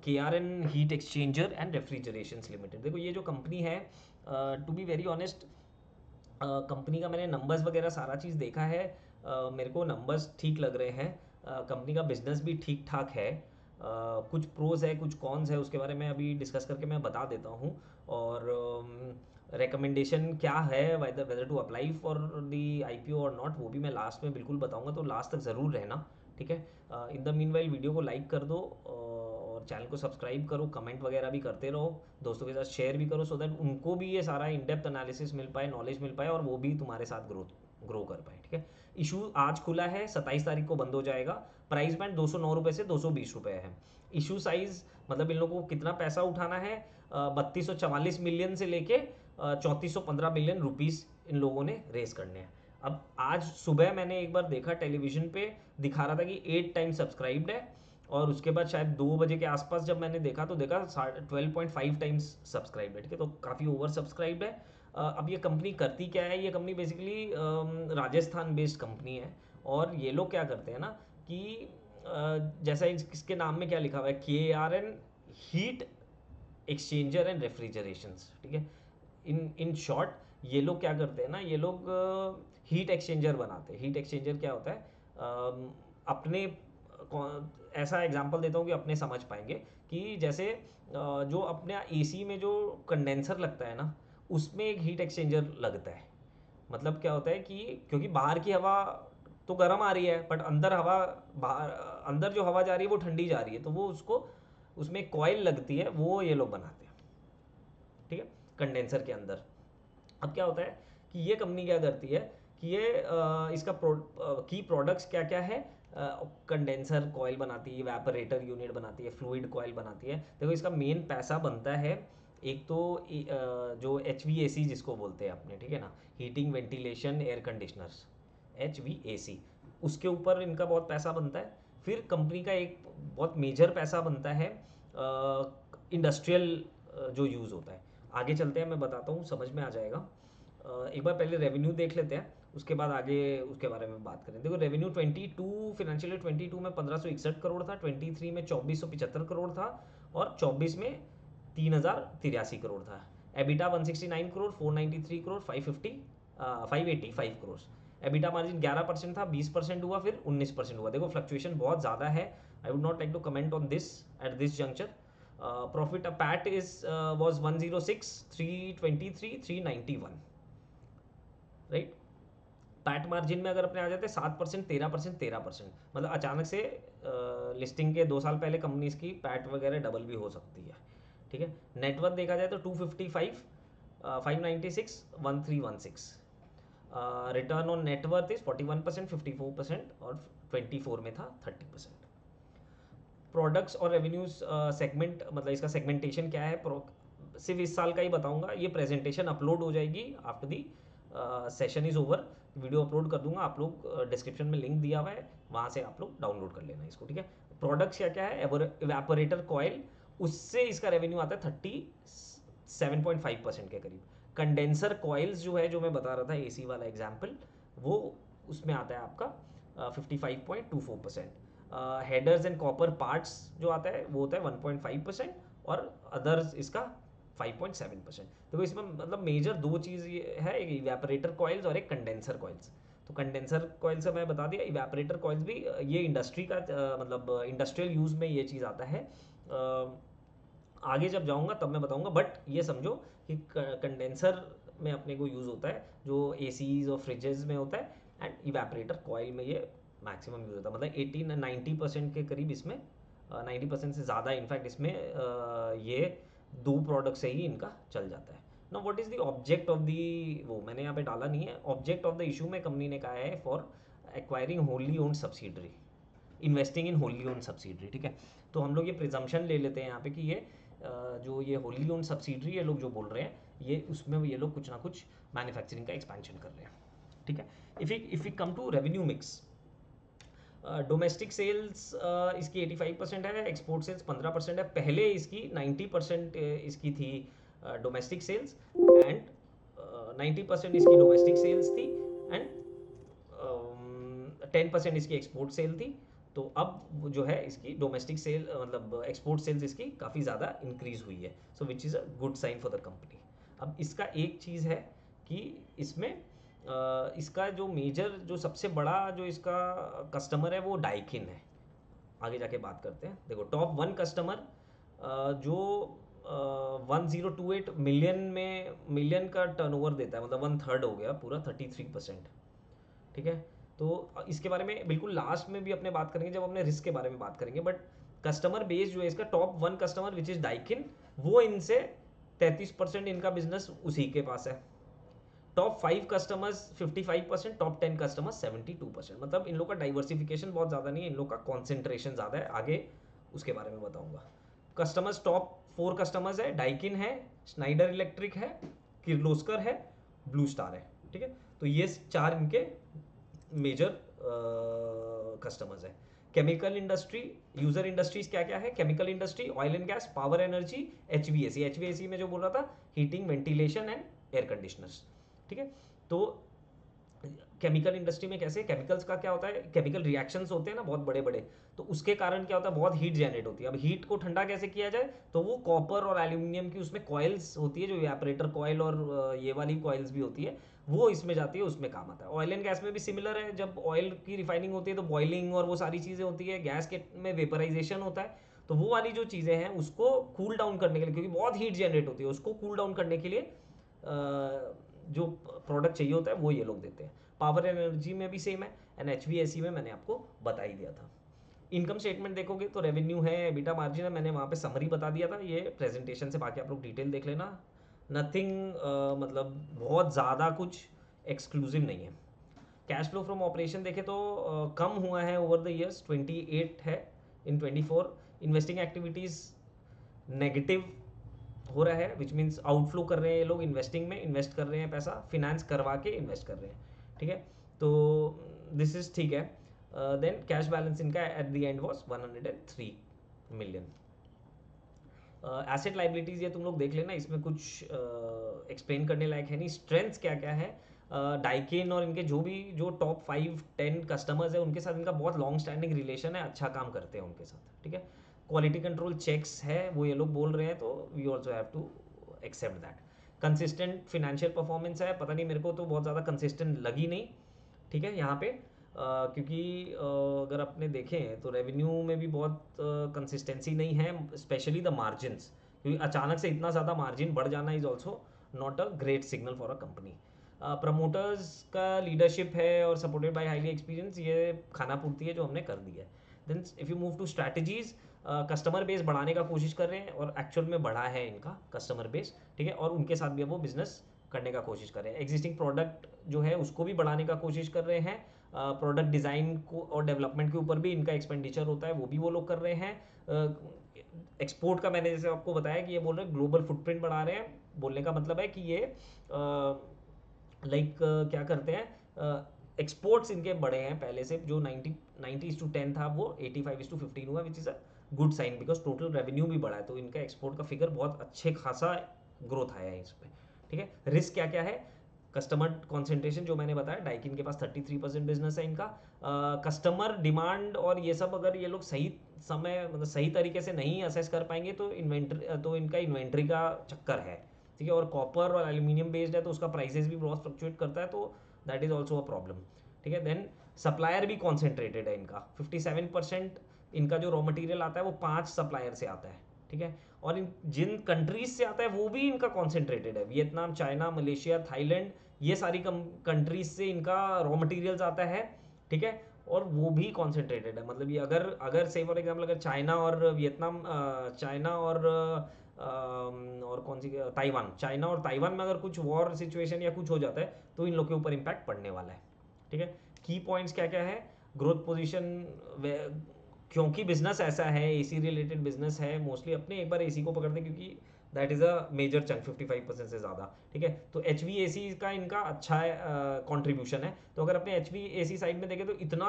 KRN heat exchanger and refrigerations limited. देखो ये जो कंपनी है, to be very honest, company का मैंने नंबर्स वगैरह सारा चीज़ देखा है, मेरे को नंबर्स ठीक लग रहे हैं, कंपनी का बिजनेस भी ठीक ठाक है, कुछ प्रोज है कुछ कॉन्स है, उसके बारे में अभी डिस्कस करके मैं बता देता हूँ। और रिकमेंडेशन क्या है, whether to apply for the IPO और नॉट, वो भी मैं लास्ट में बिल्कुल बताऊंगा, तो लास्ट तक ज़रूर रहना, ठीक है। In the mean while video को लाइक कर दो और चैनल को सब्सक्राइब करो, कमेंट वगैरह भी करते रहो, दोस्तों के साथ शेयर भी करो, सो दैट उनको भी ये सारा इन डेप्थ एनालिसिस मिल पाए, नॉलेज मिल पाए, और वो भी तुम्हारे साथ ग्रो कर पाए, ठीक है। इशू आज खुला है, 27 तारीख को बंद हो जाएगा। प्राइस बैंड 209 रुपये से 220 रुपये है। इशू साइज मतलब इन लोगों को कितना पैसा उठाना है, 3244 मिलियन से लेके 3415 मिलियन रुपीस इन लोगों ने रेस करने हैं। अब आज सुबह मैंने एक बार देखा टेलीविजन पे, दिखा रहा था कि 8 टाइम सब्सक्राइब्ड है, और उसके बाद शायद 2 बजे के आसपास जब मैंने देखा तो देखा 12.5 टाइम्स सब्सक्राइब है, ठीक है, तो काफ़ी ओवर सब्सक्राइब्ड है। अब ये कंपनी करती क्या है, ये company basically Rajasthan based company है, और ये लोग क्या करते हैं ना कि जैसा इसके नाम में क्या लिखा हुआ है, KRN हीट एक्सचेंजर एंड रेफ्रिजरेशंस, ठीक है। इन शॉर्ट ये लोग क्या करते हैं ना, ये लोग हीट एक्सचेंजर बनाते हैं। हीट एक्सचेंजर क्या होता है, अपने ऐसा एग्जांपल देता हूँ कि अपने समझ पाएंगे, कि जैसे जो अपने AC में जो कंडेंसर लगता है ना, उसमें एक हीट एक्सचेंजर लगता है। मतलब क्या होता है कि क्योंकि बाहर की हवा तो गर्म आ रही है, बट अंदर हवा, बाहर अंदर जो हवा जा रही है वो ठंडी जा रही है, तो वो उसको उसमें कॉइल लगती है, वो ये लोग बनाते हैं, ठीक है, कंडेंसर के अंदर। अब क्या होता है कि ये कंपनी क्या करती है कि ये इसका की प्रोडक्ट्स क्या क्या है, कंडेंसर कॉयल बनाती है, वैपोरेटर यूनिट बनाती है, फ्लूइड कॉयल बनाती है। देखो इसका मेन पैसा बनता है, एक तो जो HVAC जिसको बोलते हैं अपने, ठीक है ना, heating ventilation air conditioners, HVAC, उसके ऊपर इनका बहुत पैसा बनता है। फिर कंपनी का एक बहुत मेजर पैसा बनता है इंडस्ट्रियल जो यूज़ होता है। आगे चलते हैं, मैं बताता हूँ, समझ में आ जाएगा। एक बार पहले रेवेन्यू देख लेते हैं, उसके बाद आगे उसके बारे में बात करें। देखो रेवेन्यू 22 फाइनेंशियल ईयर 22 में 1561 करोड़ था, 23 में 2475 करोड़ था, और 24 में 3083 करोड़ था। EBITDA 169 crore, 493 crore, 585 crore. EBITDA margin 11% था, 20% हुआ, फिर 19% हुआ। देखो फ्लक्चुएशन बहुत ज़्यादा है, I would not like to comment on this at this juncture. Profit PAT is was 106, 323, 391, right. PAT margin में अगर अपने आ जाते 7%, 13%, 13%, मतलब अचानक से लिस्टिंग के 2 साल पहले कंपनीज की पैट वगैरह डबल भी हो सकती है, ठीक है। नेटवर्थ देखा जाए तो 255, 596, 1316। रिटर्न ऑन नेटवर्थ इज 41%, 54%, और 24 में था 30%। प्रोडक्ट्स और रेवेन्यूज सेगमेंट, मतलब इसका सेगमेंटेशन क्या है, सिर्फ इस साल का ही बताऊंगा। ये प्रेजेंटेशन अपलोड हो जाएगी after the session is over, video upload कर दूंगा, आप लोग डिस्क्रिप्शन में लिंक दिया हुआ है, वहाँ से आप लोग डाउनलोड कर लेना इसको, ठीक है। प्रोडक्ट्स क्या क्या है, एवेपोरेटर कॉयल, उससे इसका रेवेन्यू आता है 37.5% के करीब। कंडेंसर कॉइल्स जो है, जो मैं बता रहा था AC वाला एग्जाम्पल, वो उसमें आता है आपका 55.24%। हेडर्स एंड कॉपर पार्ट्स जो आता है वो होता है 1.5%, और अदर्स इसका 5.7%। देखो इसमें मतलब मेजर दो चीज़ ये है, एक इवेपोरेटर कॉइल्स और एक कंडेंसर कॉइल्स। तो कंडेंसर कॉइल से मैं बता दिया, इवेपोरेटर कॉइल्स भी ये इंडस्ट्री का मतलब इंडस्ट्रियल यूज़ में ये चीज़ आता है। आगे जब जाऊंगा तब मैं बताऊंगा, बट ये समझो कि कंडेंसर में अपने को यूज़ होता है जो ACs और फ्रिजेज में होता है, एंड इवेपोरेटर कॉइल में ये मैक्सिमम यूज़ होता है, मतलब 80-90% के करीब इसमें, 90% से ज़्यादा इनफैक्ट इसमें ये दो प्रोडक्ट से ही इनका चल जाता है ना। What is the object of the, वो मैंने यहाँ पे डाला नहीं है, ऑब्जेक्ट ऑफ द इशू में कंपनी ने कहा है for acquiring wholly owned subsidiary, investing in wholly owned subsidiary, ठीक है। तो हम लोग ये प्रिजम्पशन ले लेते हैं यहाँ पे कि ये जो ये होली ओन्ड सब्सिडरी ये लोग जो बोल रहे हैं, ये उसमें ये लोग कुछ ना कुछ मैन्युफैक्चरिंग का एक्सपेंशन कर रहे हैं, ठीक है। If you come to revenue mix, domestic sales इसकी 85% है, एक्सपोर्ट सेल्स 15% है। पहले इसकी 90% इसकी थी डोमेस्टिक सेल्स, एंड 90% इसकी डोमेस्टिक सेल्स थी, एंड 10% इसकी एक्सपोर्ट सेल थी। तो अब जो है इसकी डोमेस्टिक सेल मतलब एक्सपोर्ट सेल्स इसकी काफ़ी ज़्यादा इंक्रीज हुई है, so which is a good sign for the company. अब इसका एक चीज़ है कि इसमें इसका जो मेजर जो सबसे बड़ा जो इसका कस्टमर है वो डाइकिन है। आगे जाके बात करते हैं। देखो टॉप 1 कस्टमर जो 1028 मिलियन का टर्नओवर देता है, मतलब 1/3 हो गया पूरा, 33%। ठीक है, तो इसके बारे में बिल्कुल लास्ट में भी अपने बात करेंगे जब अपने रिस्क के बारे में बात करेंगे। बट कस्टमर बेस जो है इसका top 1 customer which is Daikin, वो इनसे 33% इनका बिजनेस उसी के पास है। Top 5 customers 55%, top 10 customers 72%। मतलब इन लोग का डाइवर्सिफिकेशन बहुत ज़्यादा नहीं है, इन लोग का कॉन्सेंट्रेशन ज़्यादा है। आगे उसके बारे में बताऊंगा। कस्टमर्स टॉप 4 कस्टमर्स है, डाइकिन है, स्नाइडर इलेक्ट्रिक है, किर्लोस्कर है, ब्लू स्टार है। ठीक है, तो ये 4 इनके मेजर कस्टमर्स है। केमिकल इंडस्ट्री, यूजर इंडस्ट्रीज क्या क्या है? Chemical industry, oil and gas, power energy, HVAC. HVAC में जो बोल रहा था, heating, ventilation and air conditioners. ठीक है, तो केमिकल इंडस्ट्री में कैसे केमिकल्स का क्या होता है, केमिकल रिएक्शंस होते हैं ना बहुत बड़े बड़े, तो उसके कारण क्या होता है, बहुत हीट जनरेट होती है। अब हीट को ठंडा कैसे किया जाए, तो वो कॉपर और एल्यूमिनियम की उसमें कॉइल्स होती है, जो इवेपोरेटर कॉइल और ये वाली कॉइल्स भी होती है, वो इसमें जाती है, उसमें काम आता है। ऑयल एंड गैस में भी सिमिलर है, जब ऑयल की रिफाइनिंग होती है तो बॉइलिंग और वो सारी चीज़ें होती है, गैस के में वेपराइजेशन होता है, तो वो वाली जो चीज़ें हैं उसको कूल डाउन करने के लिए, क्योंकि बहुत हीट जनरेट होती है, उसको कूल डाउन करने के लिए जो प्रोडक्ट चाहिए होता है वो ये लोग देते हैं। पावर एनर्जी में भी सेम है, एंड एचवीएसी में मैंने आपको बता ही दिया था। इनकम स्टेटमेंट देखोगे तो रेवेन्यू है, एबिटा मार्जिन है, मैंने वहाँ पे समरी बता दिया था, ये प्रेजेंटेशन से बाकी आप लोग डिटेल देख लेना। नथिंग मतलब बहुत ज़्यादा कुछ एक्सक्लूसिव नहीं है। कैश फ्लो फ्रॉम ऑपरेशन देखें तो कम हुआ है ओवर द ईयर्स, 28 है इन 24। इन्वेस्टिंग एक्टिविटीज़ नेगेटिव हो रहा है, विच मीन्स आउटफ्लो कर रहे हैं ये लोग इन्वेस्टिंग में, इन्वेस्ट कर रहे हैं पैसा, फिनेंस करवा के इन्वेस्ट कर रहे हैं। ठीक है, तो दिस इज ठीक है। देन कैश बैलेंस इनका at the end was 103 million. Asset liabilities ये तुम लोग देख लेना, इसमें कुछ एक्सप्लेन करने लायक है नहीं। स्ट्रेंथ्स क्या क्या है, डाइकिन और इनके जो टॉप 5-10 कस्टमर्स है उनके साथ इनका बहुत लॉन्ग स्टैंडिंग रिलेशन है, अच्छा काम करते हैं उनके साथ। ठीक है, क्वालिटी कंट्रोल चेक्स है वो ये लोग बोल रहे हैं, तो we also have to accept that. Consistent financial performance है, पता नहीं मेरे को तो बहुत ज़्यादा कंसिस्टेंट लगी नहीं। ठीक है, यहाँ पे क्योंकि अगर आपने देखें तो रेवेन्यू में भी बहुत कंसिस्टेंसी नहीं है, स्पेशली द मार्जिन्स, क्योंकि अचानक से इतना ज़्यादा मार्जिन बढ़ जाना is also not a great signal for a company. Promoters का लीडरशिप है और सपोर्टेड बाय हाईली एक्सपीरियंस, ये खाना पूर्ति है जो हमने कर दी है। Then if you move to strategies, customer base बढ़ाने का कोशिश कर रहे हैं और एक्चुअल में बढ़ा है इनका कस्टमर बेस। ठीक है, और उनके साथ भी अब वो बिजनेस करने का कोशिश कर रहे हैं। एग्जिस्टिंग प्रोडक्ट जो है उसको भी बढ़ाने का कोशिश कर रहे हैं, प्रोडक्ट डिज़ाइन को और डेवलपमेंट के ऊपर भी इनका एक्सपेंडिचर होता है, वो भी वो लोग कर रहे हैं। एक्सपोर्ट का मैंने जैसे आपको बताया कि ये बोल रहे हैं ग्लोबल फुटप्रिंट बढ़ा रहे हैं, बोलने का मतलब है कि ये लाइक क्या करते हैं, एक्सपोर्ट्स इनके बड़े हैं पहले से, जो 90:10 था वो 85:15 हुआ, which is a good sign, because total revenue भी बढ़ा है, तो इनका एक्सपोर्ट का फिगर बहुत अच्छे खासा ग्रोथ आया है इस पर। ठीक है, रिस्क क्या क्या है, कस्टमर कॉन्सेंट्रेशन जो मैंने बताया, डाइकिन के पास 33% बिजनेस है इनका। कस्टमर डिमांड और ये सब अगर ये लोग सही समय मतलब सही तरीके से नहीं असेस कर पाएंगे तो इनका इन्वेंट्री का चक्कर है। ठीक है, और कॉपर और एल्यूमिनियम बेस्ड है तो उसका प्राइसेस भी बहुत फ्लक्चुएट करता है, तो that is also a problem. ठीक है, देन सप्लायर भी कॉन्सेंट्रेटेड है इनका, 57% इनका जो रॉ मटेरियल आता है वो 5 सप्लायर से आता है। ठीक है, और इन जिन कंट्रीज से आता है वो भी इनका कॉन्सेंट्रेटेड है, वियतनाम, चाइना, मलेशिया, थाईलैंड, ये सारी कंट्रीज से इनका रॉ मटेरियल्स आता है। ठीक है, और वो भी कॉन्सेंट्रेटेड है, मतलब ये अगर अगर से फॉर एग्जाम्पल अगर चाइना और वियतनाम, चाइना और कौन सी, ताइवान, चाइना और ताइवान में अगर कुछ वॉर सिचुएशन या कुछ हो जाता है तो इन लोग के ऊपर इम्पैक्ट पड़ने वाला है। ठीक है, की पॉइंट्स क्या क्या है, ग्रोथ पोजीशन, क्योंकि बिजनेस ऐसा है, एसी रिलेटेड बिजनेस है, मोस्टली अपने एक बार एसी को पकड़ते क्योंकि that is a major chunk, 55% से ज़्यादा। ठीक है, तो एच वी ए सी का इनका अच्छा है कॉन्ट्रीब्यूशन है, तो अगर अपने H V A C side में देखें तो इतना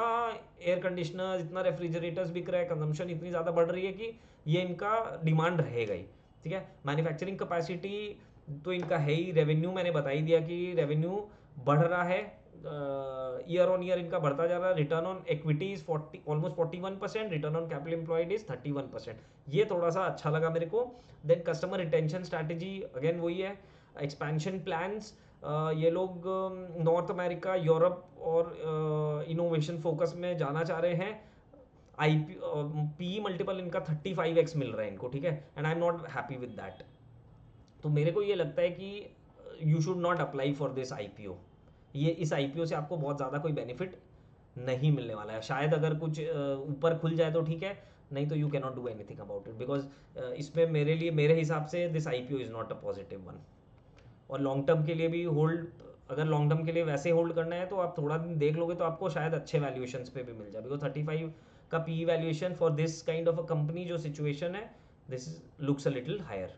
एयर कंडीशनर, इतना रेफ्रिजरेटर्स बिक रहा है, कंजम्पशन इतनी ज़्यादा बढ़ रही है कि ये इनका डिमांड रहेगा ही। ठीक है, मैन्युफैक्चरिंग कैपेसिटी तो इनका है ही, रेवेन्यू मैंने बता ही दिया कि रेवेन्यू बढ़ रहा है, ईयर ऑन ईयर इनका बढ़ता जा रहा है। Return on equity is 40 almost 41%, return on capital employed is 31%। ये थोड़ा सा अच्छा लगा मेरे को। Then customer retention strategy again वही है। एक्सपेंशन प्लान्स, ये लोग नॉर्थ अमेरिका, यूरोप और इनोवेशन फोकस में जाना चाह रहे हैं। आई पी मल्टीपल इनका 35x मिल रहा है इनको, ठीक है, and I am not happy with that. तो मेरे को ये लगता है कि you should not apply for this IPO. ये इस आईपीओ से आपको बहुत ज़्यादा कोई बेनिफिट नहीं मिलने वाला है। शायद अगर कुछ ऊपर खुल जाए तो ठीक है, नहीं तो you can not do anything about it, because इसमें मेरे लिए, मेरे हिसाब से this IPO is not a positive one. और लॉन्ग टर्म के लिए भी होल्ड, अगर लॉन्ग टर्म के लिए वैसे होल्ड करना है तो आप थोड़ा दिन देख लोगे तो आपको शायद अच्छे वैल्यूएशंस पे भी मिल जाए, बिकॉज 35 का P valuation for this kind of a company जो सिचुएशन है, this looks a little higher.